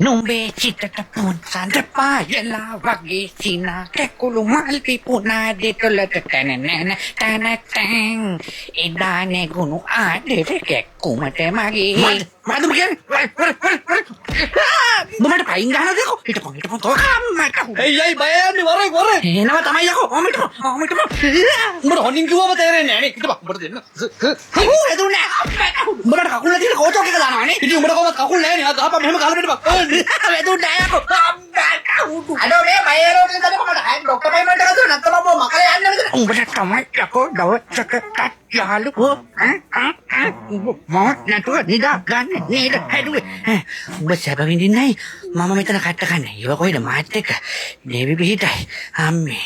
නුඹේ සිතට පුන්සන්ට පායලා වගේ සිනා කැකුළු මල් පිපුණා දෙතොලට තැනනැන තැනැත්තැන් එදානේ ගුණු ආදෙට කැක්කුමට මගේ මදුම කියන්නේ උඹට පයින් ගහලා දෙකෝ හිටපන් තෝ අම්මට එයි බය යන්නේ වරේ එනවා තමයි යකෝ ඔමිට උඹට හොනින් කිව්වම තේරෙන්නේ නැහැ නේ හිටපන් උඹට දෙන්න එදුනේ උඹට කකුල් නැතිල කෝචෝක් එක දානවානේ ඉතින් උඹට කොහොමද කකුල් නැහැ නේ ආ ගහපන් මෙහෙම ගහලා පිටපන් එදුනේ යකෝ අඩෝ මේ බයරෝට දෙන්න කොහමද හයි ડોක්ටර් පේමන්ට් එක දුන්නා නැත්නම් මම මකලා යන්නේ නැද්ද උඹට තමයි යකෝ දවසකට යාළුවෝ මම නැතුව නිදා ගන්න නේද හැදුවේ උඹ සැප විඳින්නයි මම මෙතන කට්ට කන්නේ ඉව කොහෙද මාත් එක්ක දේවි පිහිටයි අම්මේ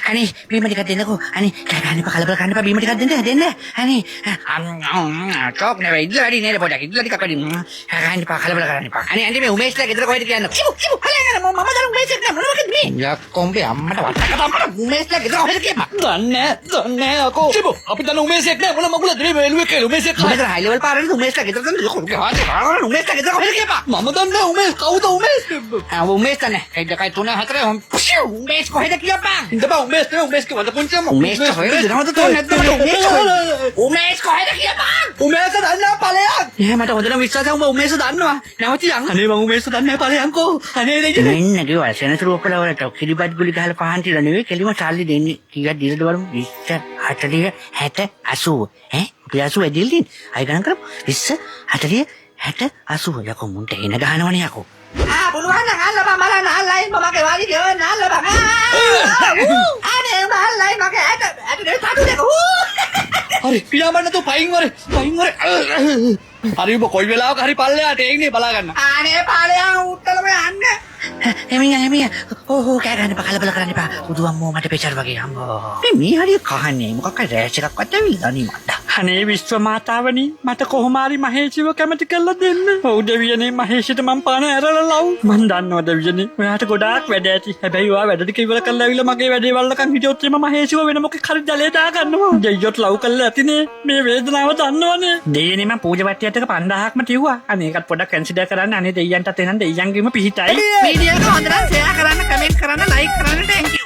අනේ බීම ටිකක් දෙන්නකෝ අනේ කෑගන්න එපා කලබල කරන්න එපා බීම ටිකක් දෙන්න අනේ චොක් නෙවෙයි ඉල්ල වැඩි නේද පොඩක් ඉල්ල ටිකක් වැඩි කෑගන්න එපා කලබල කරන්න එපා අනේ අන්තිමේ උමේෂ්ලා ගෙදර කොහෙද කියන්නේ කිව් හලගෙන මම දන්න උමේෂ් එක්ක මොනවද මේ යක්කොම්බේ අම්මට වටකට අම්මට උමේෂ්ලා ගෙදර කොහෙද කියන්නේ දන්නේ අකෝ කිබෝ අපි දන්න උමේෂෙක් නෑ මොන මගුලද මේ එළුවේ කියලා උමේෂෙක් උඹට හයි ලෙවල් පාරනේ උමේෂ්ලා ගෙදර තමයි උමේෂ්ලා ගෙදර කොහෙද කියපා මම දන්නේ උමේෂ් කවුද උමේෂ් උමේෂ් තනේ 1 2 3 4 උමේෂ් කොහෙද කියපා ඉඳපන් උමේෂ් නේ උමේෂ් කිව්වද පුංචිම උමේෂ් කොහෙද නවත තෝ නැද්ද උමේෂ් කොහෙද කියපා උමේෂ් දන්නා ඵලයක් නෑ මට හොඳට විශ්වාසයි උඹ උමේෂ් දන්නවා නැවතියන් අනේ මම උමේෂ් දන්නේ ඵලයන්කෝ අනේ දෙයියනේ මෙන්න කිව්වා සෙනසුරු ඔක්කොලා වලට කිරිබත් ගුලි ගහලා පහන් තියලා නෙවෙයි කෙලිම සල්ලි දෙන්නේ කීයක් දීලාද බලමු 20 40 60 80 ඈ අපි 80 දෙල්ලින් අය ගණන් කරමු 20 40 60 80 යකෝ මුන්ට එන ගහනවනේ යකෝ පුළුවන් නම් අල්ලපන් බලන්න අල්ලයි මමගේ වාඩි දෙවන්න අල්ලපන් අනේ මල්ලයි මගේ ඇට දෙක හරි පියාඹන්න තු පයින් වරේ හරි ඔබ කොයි වෙලාවක හරි පල්ලෙහාට එන්නේ බලා ගන්න අනේ පාලයන් උත්තලම යන්න එමියා ඕහෝ කෑ ගන්න එපා කලබල කරන්න එපා උදුවම්මෝ මට පෙචර් වගේ අම්බෝ මේ හරිය කහන්නේ මොකක් හරි රෑෂ් එකක්වත් ඇවිල්ලා නේ මන්ද අනේ විශ්ව මාතාවනි මට කොහොම හරි මහේෂිව කැමති කරලා දෙන්න ඔව් දෙවියනේ මහේෂිට මම පාන ඇරලා ලව් මන් දන්නවා දෙවියනේ ඔයාට ගොඩාක් වැඩ ඇති හැබැයි ඔයා වැඩ ටික ඉවර කරලා ඇවිල්ලා මගේ වැඩේ වල්ලකන් හිටියොත් එම මහේෂිව වෙන මොකක් හරි ජලයට ආ ගන්නවා දෙයියොත් ලව් කරලා ඇතිනේ මේ වේදනාව දන්නවනේ දෙයියනේ මම පූජා වට්ටියට 5000ක්ම තියුවා අනේ ඒකත් පොඩ්ඩක් කන්සිඩර් කරන්න අනේ දෙයියන්ටත් එනන් දෙයියන්ගෙම පිහිටයි වීඩියෝ එක හොඳට ෂෙයා කරන්න කමෙන්ට් කරන්න ලයික් කරන්න thank you